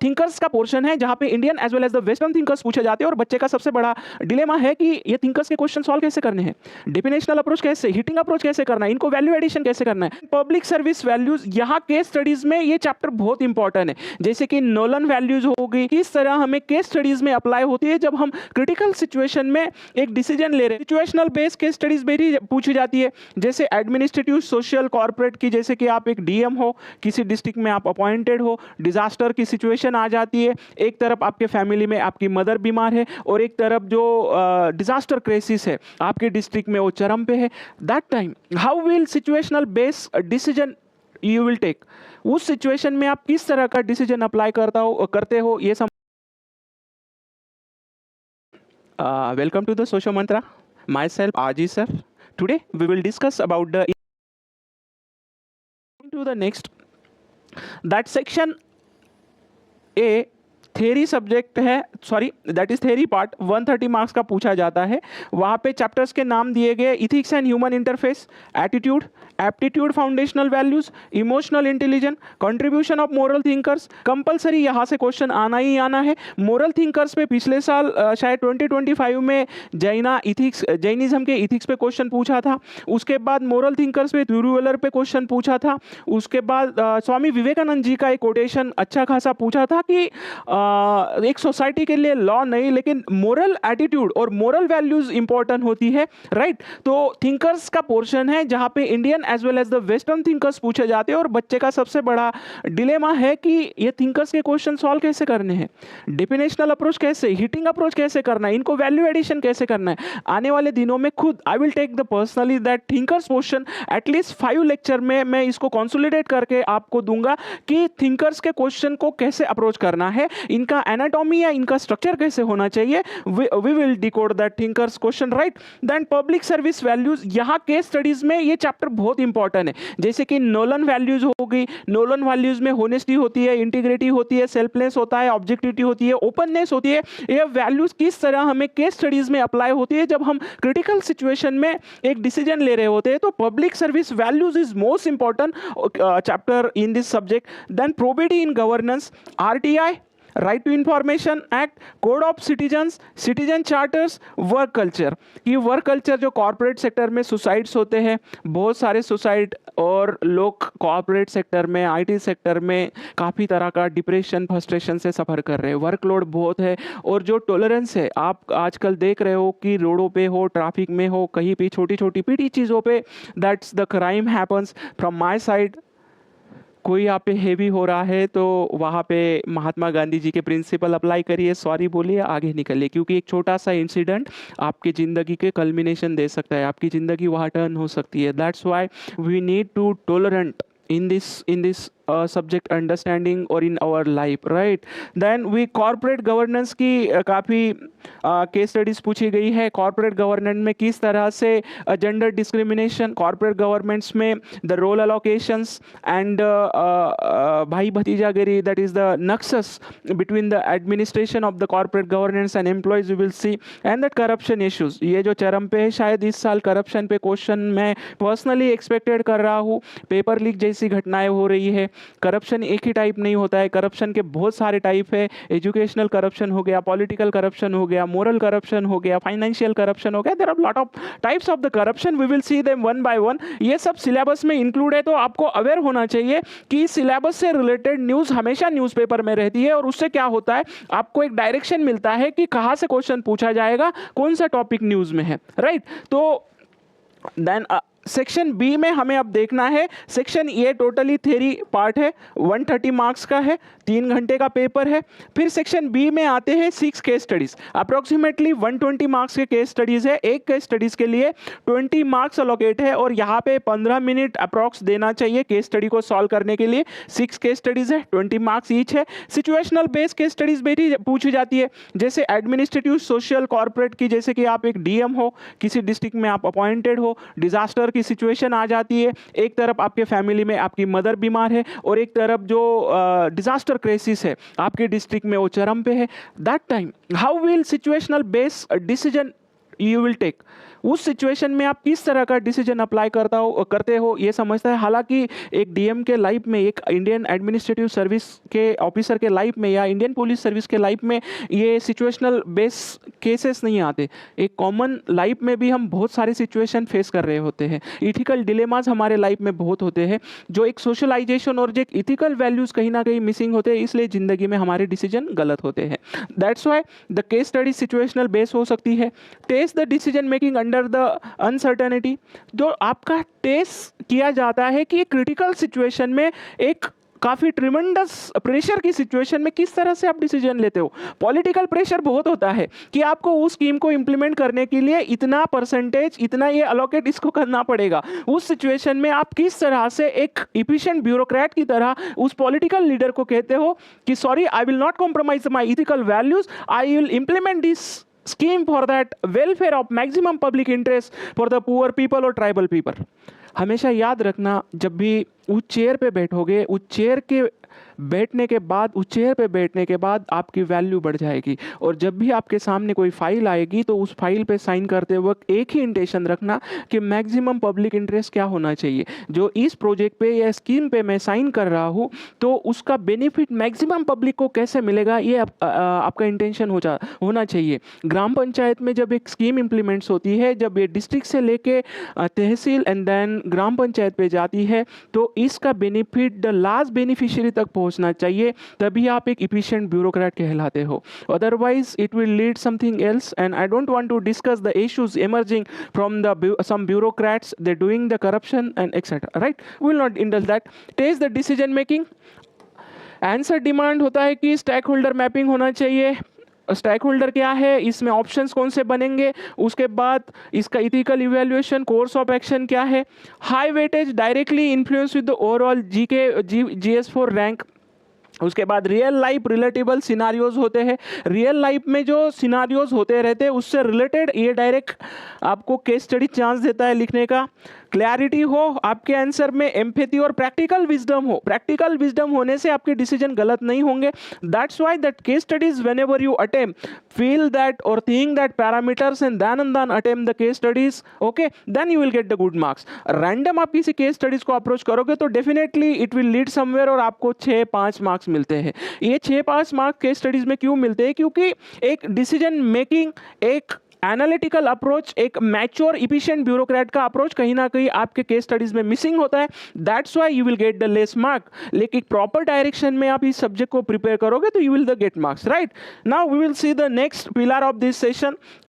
Thinkers का portion है जहां पे Indian as well as the western thinkers पूछे जाते हैं और बच्चे का सबसे बड़ा डिलेमा है कि ये थिंकर्स के क्वेश्चन सॉल्व कैसे करने हैं, डिफिनेशनल अप्रोच कैसे, हिटिंग अप्रोच कैसे करना है, इनको वैल्यू एडिशन कैसे करना है, पब्लिक सर्विस वैल्यूज। यहाँ केस स्टडीज में ये चैप्टर बहुत इंपॉर्टेंट है, जैसे कि नोलन वैल्यूज होगी, किस तरह हमें केस स्टडीज में अप्लाई होती है जब हम क्रिटिकल सिचुएशन में एक डिसीजन ले रहे हैं। सिचुएशनल बेस्ड केस स्टडीज में भी पूछी जाती है, जैसे एडमिनिस्ट्रेटिव, सोशल, कॉर्पोरेट की, जैसे कि आप एक डीएम हो, किसी डिस्ट्रिक्ट में आप अपॉइंटेड हो, डिजास्टर की सिचुएशन आ जाती है, एक तरफ आपके फैमिली में आपकी मदर बीमार है और एक तरफ जो डिजास्टर क्राइसिस है आपके डिस्ट्रिक्ट में वो चरम पे है। That time how will situational based decision you will take, उस सिचुएशन में आप किस तरह का डिसीजन अप्लाई करते हो ये सब। Welcome to the Socio Mantra, myself Aji sir. Today we will discuss about the to the next, that section A theory subject है, sorry that is theory part, 130 marks का पूछा जाता है। वहाँ पे चैप्टर्स के नाम दिए गए, ethics and human interface, attitude, aptitude, foundational values, emotional intelligence, contribution of moral thinkers. Compulsory यहाँ से क्वेश्चन आना ही आना है। मोरल थिंकर्स पे पिछले साल शायद 2025 में जैनिज्म के इथिक्स पे क्वेश्चन पूछा था। उसके बाद मोरल थिंकर्स पे थिरुवल्लर पे क्वेश्चन पूछा था। उसके बाद स्वामी विवेकानंद जी का एक कोटेशन अच्छा खासा पूछा था कि एक सोसाइटी के लिए लॉ नहीं लेकिन मोरल एटीट्यूड और मोरल वैल्यूज इंपॉर्टेंट होती है, राइट। तो थिंकर्स का पोर्शन है जहां पे Indian as well as the western thinkers पूछे जाते हैं और बच्चे का सबसे बड़ा डिलेमा है कि ये थिंकर्स के क्वेश्चन सॉल्व कैसे करने हैं, डिफिनेशनल अप्रोच कैसे, हिटिंग अप्रोच कैसे करना है, इनको वैल्यू एडिशन कैसे करना है। आने वाले दिनों में खुद I will take the personally that thinkers portion at least 5 lecture में मैं इसको कंसोलिडेट करके आपको दूंगा कि थिंकर्स के क्वेश्चन को कैसे अप्रोच करना है, इनका एनाटॉमी या इनका स्ट्रक्चर कैसे होना चाहिए। We will decode that thinkers question, right. Then public service values, यहाँ केस स्टडीज में ये चैप्टर बहुत इंपॉर्टेंट है, जैसे कि नोलन वैल्यूज होगी। नोलन वैल्यूज में होनेस्टी होती है, इंटीग्रिटी होती है, सेल्फलेस होता है, ऑब्जेक्टिविटी होती है, ओपननेस होती है। ये वैल्यूज किस तरह हमें केस स्टडीज में अप्लाई होती है जब हम क्रिटिकल सिचुएशन में एक डिसीजन ले रहे होते हैं। तो public service values is most important chapter in this subject. Then probability in governance, RTI, right to information act, code of citizens, citizen charters, work culture. ये वर्क कल्चर जो corporate sector में suicides होते हैं, बहुत सारे suicide और लोग corporate sector में, आईटी सेक्टर में काफ़ी तरह का डिप्रेशन, फ्रस्ट्रेशन से सफ़र कर रहे हैं। वर्कलोड बहुत है और जो टॉलरेंस है, आप आजकल देख रहे हो कि रोडों पे हो, ट्रैफिक में हो, कहीं भी छोटी छोटी पीटी चीज़ों पे that's the crime happens from my side. कोई आप पे हेवी हो रहा है तो वहाँ पे महात्मा गांधी जी के प्रिंसिपल अप्लाई करिए, सॉरी बोलिए, आगे निकलिए, क्योंकि एक छोटा सा इंसिडेंट आपकी ज़िंदगी के कल्मिनेशन दे सकता है, आपकी ज़िंदगी वहाँ टर्न हो सकती है। That's why we need to tolerant in this subject understanding or in our life, right? Then we corporate governance की काफ़ी केस स्टडीज पूछी गई है। कॉर्पोरेट गवर्नेंस में किस तरह से जेंडर डिस्क्रिमिनेशन, कॉर्पोरेट गवर्नमेंट्स में द रोल अलोकेशंस एंड भाई भतीजागिरी, that is the nexus between the administration of the corporate governance and employees, we will see. And that corruption issues, ये जो चरम पे है, शायद इस साल करप्शन पे क्वेश्चन मैं पर्सनली एक्सपेक्टेड कर रहा हूँ। पेपर लीक जैसी घटनाएं हो रही है। करप्शन एक ही टाइप नहीं होता है, करप्शन के बहुत सारे टाइप है। एजुकेशनल करप्शन हो गया, पॉलिटिकल करप्शन हो गया, मोरल करप्शन हो गया, फाइनेंशियल करप्शन हो गया। There are lot of types of the corruption, we will see them one by one. ये सब सिलेबस में इंक्लूड है, तो आपको अवेयर होना चाहिए कि सिलेबस से रिलेटेड न्यूज़ हमेशा न्यूज़पेपर में रहती है और उससे क्या होता है, आपको एक डायरेक्शन मिलता है कि कहाँ से क्वेश्चन पूछा जाएगा, कौन सा टॉपिक न्यूज़ में है, राइट। तो देन सेक्शन बी में हमें अब देखना है, section a totally theory part है, 130 मार्क्स का है, 3 घंटे का पेपर है। फिर सेक्शन बी में आते हैं 6 केस स्टडीज, अप्रोक्सीमेटली 120 मार्क्स के केस स्टडीज है। एक केस स्टडीज के लिए 20 मार्क्स अलोकेट है और यहाँ पे 15 मिनट अप्रॉक्स देना चाहिए केस स्टडी को सॉल्व करने के लिए। 6 केस स्टडीज है, 20 मार्क्स ईच है। सिचुएशनल बेस्ड केस स्टडीज भी पूछी जाती है, जैसे एडमिनिस्ट्रेटिव, सोशल, कॉर्पोरेट की, जैसे कि आप एक डीएम हो, किसी डिस्ट्रिक्ट में आप अपॉइंटेड हो, डिजास्टर की सिचुएशन आ जाती है, एक तरफ आपके फैमिली में आपकी मदर बीमार है और एक तरफ जो डिजास्टर क्राइसिस है आपके डिस्ट्रिक्ट में वो चरम पे है। That time how will situational based decision you will take, उस सिचुएशन में आप किस तरह का डिसीजन अप्लाई करते हो ये समझता है। हालांकि एक डीएम के लाइफ में, एक इंडियन एडमिनिस्ट्रेटिव सर्विस के ऑफिसर के लाइफ में या इंडियन पुलिस सर्विस के लाइफ में ये सिचुएशनल बेस केसेस नहीं आते। एक कॉमन लाइफ में भी हम बहुत सारे सिचुएशन फेस कर रहे होते हैं, इथिकल डिलेमास हमारे लाइफ में बहुत होते हैं, जो एक सोशलाइजेशन और जो एक इथिकल वैल्यूज़ कहीं ना कहीं मिसिंग होते हैं, इसलिए ज़िंदगी में हमारे डिसीजन गलत होते हैं। That's why the case study situational base हो सकती है। Test the decision making under the uncertainty, जो आपका टेस्ट किया जाता है कि क्रिटिकल सिचुएशन में, एक काफ़ी ट्रिमेंडस प्रेशर की सिचुएशन में किस तरह से आप डिसीजन लेते हो। पॉलिटिकल प्रेशर बहुत होता है कि आपको उस स्कीम को इम्प्लीमेंट करने के लिए इतना परसेंटेज, इतना ये अलोकेट इसको करना पड़ेगा। उस सिचुएशन में आप किस तरह से एक इफिशिएंट ब्यूरोक्रेट की तरह उस पॉलिटिकल लीडर को कहते हो कि sorry, I will not compromise my ethical values, I will implement this scheme for that welfare of maximum public interest for the poor people or tribal people। हमेशा याद रखना, जब भी उस चेयर पे बैठोगे, उस चेयर पे बैठने के बाद आपकी वैल्यू बढ़ जाएगी। और जब भी आपके सामने कोई फाइल आएगी तो उस फाइल पे साइन करते वक्त एक ही इंटेंशन रखना कि मैक्सिमम पब्लिक इंटरेस्ट क्या होना चाहिए। जो इस प्रोजेक्ट पे या स्कीम पे मैं साइन कर रहा हूँ तो उसका बेनिफिट मैक्सिमम पब्लिक को कैसे मिलेगा, ये आपका इंटेंशन होना चाहिए। ग्राम पंचायत में जब एक स्कीम इम्प्लीमेंट्स होती है, जब ये डिस्ट्रिक्ट से लेके तहसील एंड देन ग्राम पंचायत पे जाती है, तो इसका बेनिफिट द लास्ट बेनिफिशियरी तक पहुंचना चाहिए, तभी आप एक इफिशिएंट ब्यूरोक्रेट कहलाते हो। Otherwise it will lead something else, and I don't want to discuss the issues emerging from some bureaucrats, they're doing the corruption and etc, right? We will not indulge that. Taste the decision making। Answer demand होता है कि stake holder mapping होना चाहिए। Stake holder क्या है, इसमें options कौन से बनेंगे, उसके बाद इसका ethical evaluation, course of action क्या है, high weightage directly influence with the overall GS4 rank. उसके बाद रियल लाइफ रिलेटेबल सिनारियोज होते हैं। रियल लाइफ में जो सिनारियोज होते रहते हैं उससे रिलेटेड ये डायरेक्ट आपको केस स्टडी चांस देता है लिखने का। क्लैरिटी हो आपके आंसर में, एम्पैथी और प्रैक्टिकल विजडम हो। प्रैक्टिकल विजडम होने से आपके डिसीजन गलत नहीं होंगे। That's why that case studies whenever you attempt feel that और think that parameters and then attempt the case studies, okay, then you will get the good marks. Random आप किसी case studies को approach करोगे तो definitely it will lead somewhere और आपको 6-5 marks मिलते हैं। ये 6-5 मार्क्स केस स्टडीज में क्यों मिलते हैं? क्योंकि एक डिसीजन मेकिंग, एक एनालिटिकल अप्रोच, एक मैच्योर इफिशिएंट ब्यूरोक्रेट का अप्रोच कहीं ना कहीं आपके केस स्टडीज में मिसिंग होता है। That's why you will get the less mark. लेकिन प्रॉपर डायरेक्शन में आप इस सब्जेक्ट को प्रिपेयर करोगे तो you will the get marks, right? Now we will see the next pillar of this session.